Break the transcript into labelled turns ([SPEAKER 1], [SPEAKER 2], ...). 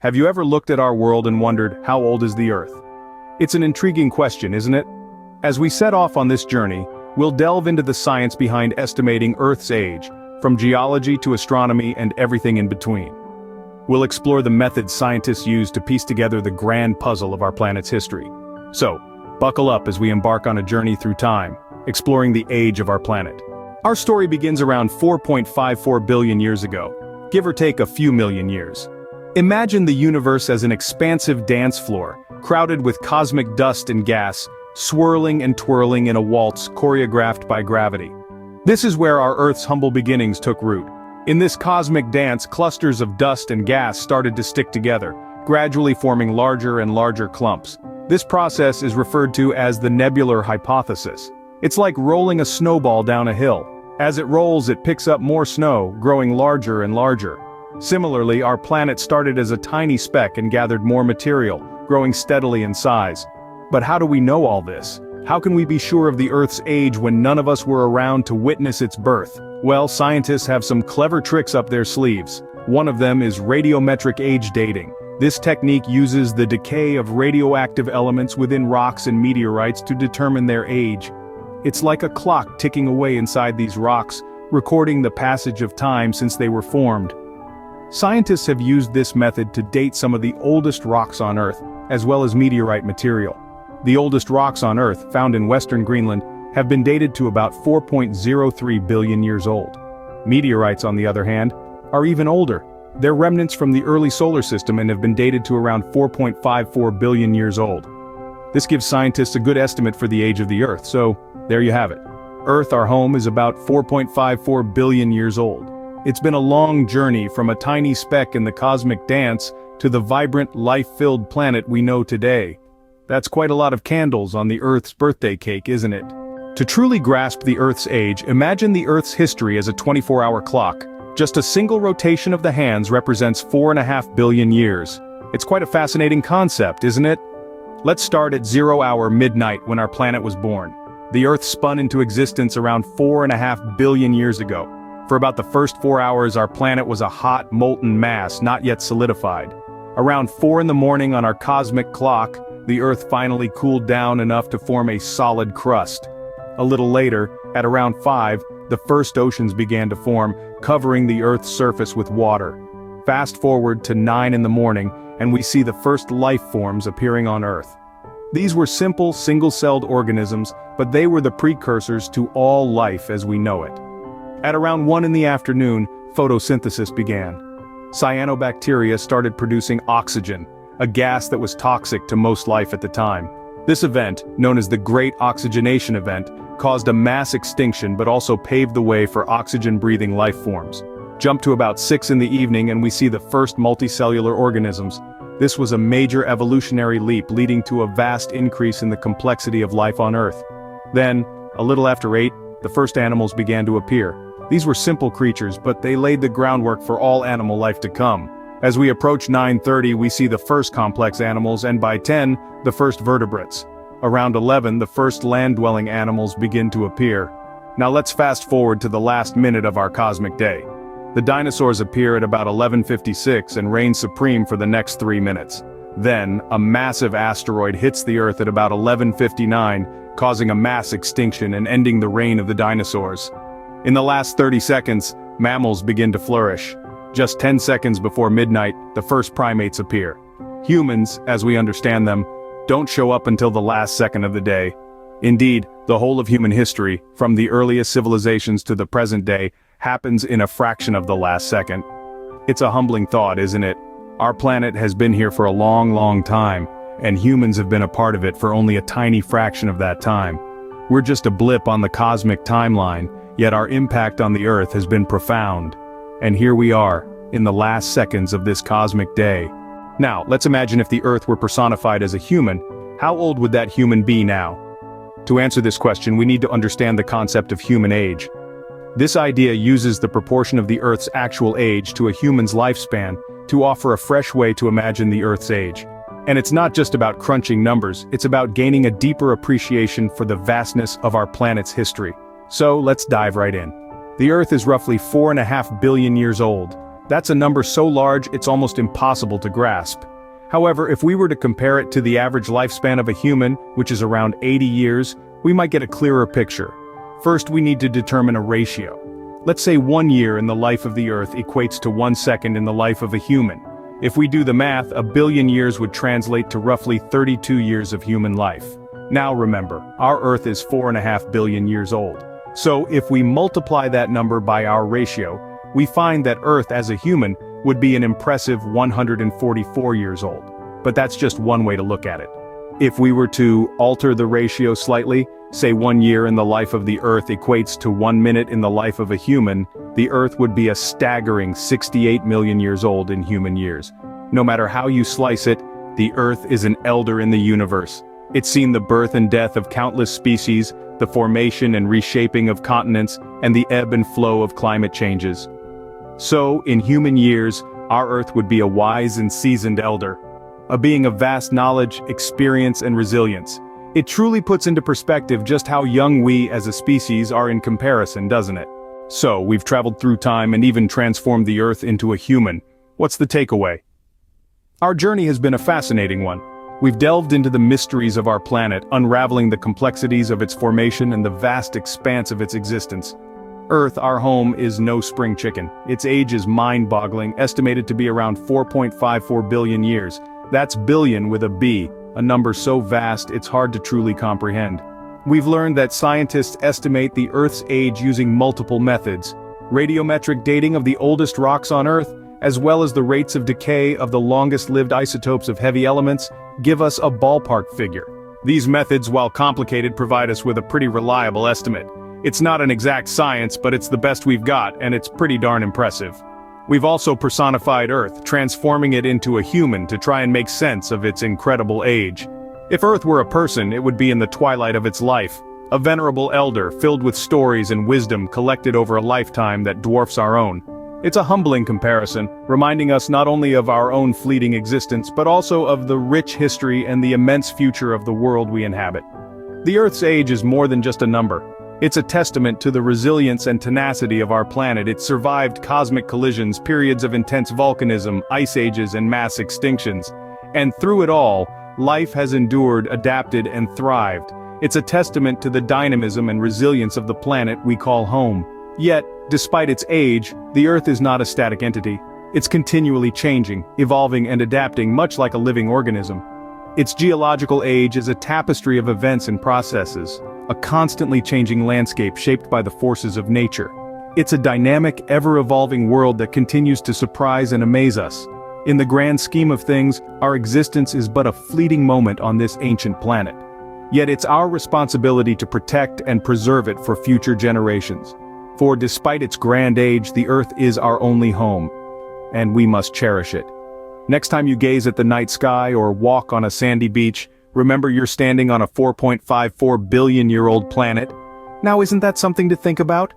[SPEAKER 1] Have you ever looked at our world and wondered, how old is the Earth? It's an intriguing question, isn't it? As we set off on this journey, we'll delve into the science behind estimating Earth's age, from geology to astronomy and everything in between. We'll explore the methods scientists use to piece together the grand puzzle of our planet's history. So, buckle up as we embark on a journey through time, exploring the age of our planet. Our story begins around 4.54 billion years ago, give or take a few million years. Imagine the universe as an expansive dance floor, crowded with cosmic dust and gas, swirling and twirling in a waltz choreographed by gravity. This is where our Earth's humble beginnings took root. In this cosmic dance, clusters of dust and gas started to stick together, gradually forming larger and larger clumps. This process is referred to as the nebular hypothesis. It's like rolling a snowball down a hill. As it rolls, it picks up more snow, growing larger and larger. Similarly, our planet started as a tiny speck and gathered more material, growing steadily in size. But how do we know all this? How can we be sure of the Earth's age when none of us were around to witness its birth? Well, scientists have some clever tricks up their sleeves. One of them is radiometric age dating. This technique uses the decay of radioactive elements within rocks and meteorites to determine their age. It's like a clock ticking away inside these rocks, recording the passage of time since they were formed. Scientists have used this method to date some of the oldest rocks on Earth, as well as meteorite material. The oldest rocks on Earth, found in western Greenland, have been dated to about 4.03 billion years old. Meteorites, on the other hand, are even older. They're remnants from the early solar system and have been dated to around 4.54 billion years old. This gives scientists a good estimate for the age of the Earth, so there you have it. Earth, our home, is about 4.54 billion years old. It's been a long journey from a tiny speck in the cosmic dance to the vibrant, life-filled planet we know today. That's quite a lot of candles on the Earth's birthday cake, isn't it? To truly grasp the Earth's age, imagine the Earth's history as a 24-hour clock. Just a single rotation of the hands represents 4.5 billion years. It's quite a fascinating concept, isn't it? Let's start at 0 hour midnight when our planet was born. The Earth spun into existence around 4.5 billion years ago. For about the first 4 hours, our planet was a hot, molten mass not yet solidified. Around 4 in the morning on our cosmic clock, the Earth finally cooled down enough to form a solid crust. A little later, at around 5, the first oceans began to form, covering the Earth's surface with water. Fast forward to 9 in the morning, and we see the first life forms appearing on Earth. These were simple, single-celled organisms, but they were the precursors to all life as we know it. At around 1 in the afternoon, photosynthesis began. Cyanobacteria started producing oxygen, a gas that was toxic to most life at the time. This event, known as the Great Oxygenation Event, caused a mass extinction but also paved the way for oxygen-breathing life forms. Jump to about 6 in the evening and we see the first multicellular organisms. This was a major evolutionary leap leading to a vast increase in the complexity of life on Earth. Then, a little after 8, the first animals began to appear. These were simple creatures, but they laid the groundwork for all animal life to come. As we approach 9:30, we see the first complex animals, and by 10, the first vertebrates. Around 11, the first land-dwelling animals begin to appear. Now let's fast forward to the last minute of our cosmic day. The dinosaurs appear at about 11:56 and reign supreme for the next 3 minutes. Then, a massive asteroid hits the Earth at about 11:59, causing a mass extinction and ending the reign of the dinosaurs. In the last 30 seconds, mammals begin to flourish. Just 10 seconds before midnight, the first primates appear. Humans, as we understand them, don't show up until the last second of the day. Indeed, the whole of human history, from the earliest civilizations to the present day, happens in a fraction of the last second. It's a humbling thought, isn't it? Our planet has been here for a long, long time, and humans have been a part of it for only a tiny fraction of that time. We're just a blip on the cosmic timeline, yet our impact on the Earth has been profound. And here we are, in the last seconds of this cosmic day. Now, let's imagine if the Earth were personified as a human. How old would that human be now? To answer this question, we need to understand the concept of human age. This idea uses the proportion of the Earth's actual age to a human's lifespan to offer a fresh way to imagine the Earth's age. And it's not just about crunching numbers, it's about gaining a deeper appreciation for the vastness of our planet's history. So let's dive right in. The Earth is roughly 4.5 billion years old. That's a number so large it's almost impossible to grasp. However, if we were to compare it to the average lifespan of a human, which is around 80 years, we might get a clearer picture. First, we need to determine a ratio. Let's say 1 year in the life of the Earth equates to 1 second in the life of a human. If we do the math, 1 billion years would translate to roughly 32 years of human life. Now remember, our Earth is 4.5 billion years old. So if we multiply that number by our ratio, we find that Earth as a human would be an impressive 144 years old. But that's just one way to look at it. If we were to alter the ratio slightly, say 1 year in the life of the Earth equates to 1 minute in the life of a human, the Earth would be a staggering 68 million years old in human years. No matter how you slice it, the Earth is an elder in the universe. It's seen the birth and death of countless species, the formation and reshaping of continents, and the ebb and flow of climate changes. So, in human years, our Earth would be a wise and seasoned elder. A being of vast knowledge, experience, and resilience. It truly puts into perspective just how young we as a species are in comparison, doesn't it? So, we've traveled through time and even transformed the Earth into a human. What's the takeaway? Our journey has been a fascinating one. We've delved into the mysteries of our planet, unraveling the complexities of its formation and the vast expanse of its existence. Earth, our home, is no spring chicken. Its age is mind-boggling, estimated to be around 4.54 billion years. That's billion with a B, a number so vast it's hard to truly comprehend. We've learned that scientists estimate the Earth's age using multiple methods. Radiometric dating of the oldest rocks on Earth, as well as the rates of decay of the longest-lived isotopes of heavy elements, give us a ballpark figure. These methods, while complicated, provide us with a pretty reliable estimate. It's not an exact science, but it's the best we've got, and it's pretty darn impressive. We've also personified Earth, transforming it into a human to try and make sense of its incredible age. If Earth were a person, it would be in the twilight of its life, a venerable elder filled with stories and wisdom collected over a lifetime that dwarfs our own. It's a humbling comparison, reminding us not only of our own fleeting existence but also of the rich history and the immense future of the world we inhabit. The Earth's age is more than just a number. It's a testament to the resilience and tenacity of our planet. It survived cosmic collisions, periods of intense volcanism, ice ages, and mass extinctions. And through it all, life has endured, adapted, and thrived. It's a testament to the dynamism and resilience of the planet we call home. Yet, despite its age, the Earth is not a static entity. It's continually changing, evolving, and adapting, much like a living organism. Its geological age is a tapestry of events and processes, a constantly changing landscape shaped by the forces of nature. It's a dynamic, ever-evolving world that continues to surprise and amaze us. In the grand scheme of things, our existence is but a fleeting moment on this ancient planet. Yet it's our responsibility to protect and preserve it for future generations. For despite its grand age, the Earth is our only home, and we must cherish it. Next time you gaze at the night sky or walk on a sandy beach, remember you're standing on a 4.54 billion-year-old planet. Now isn't that something to think about?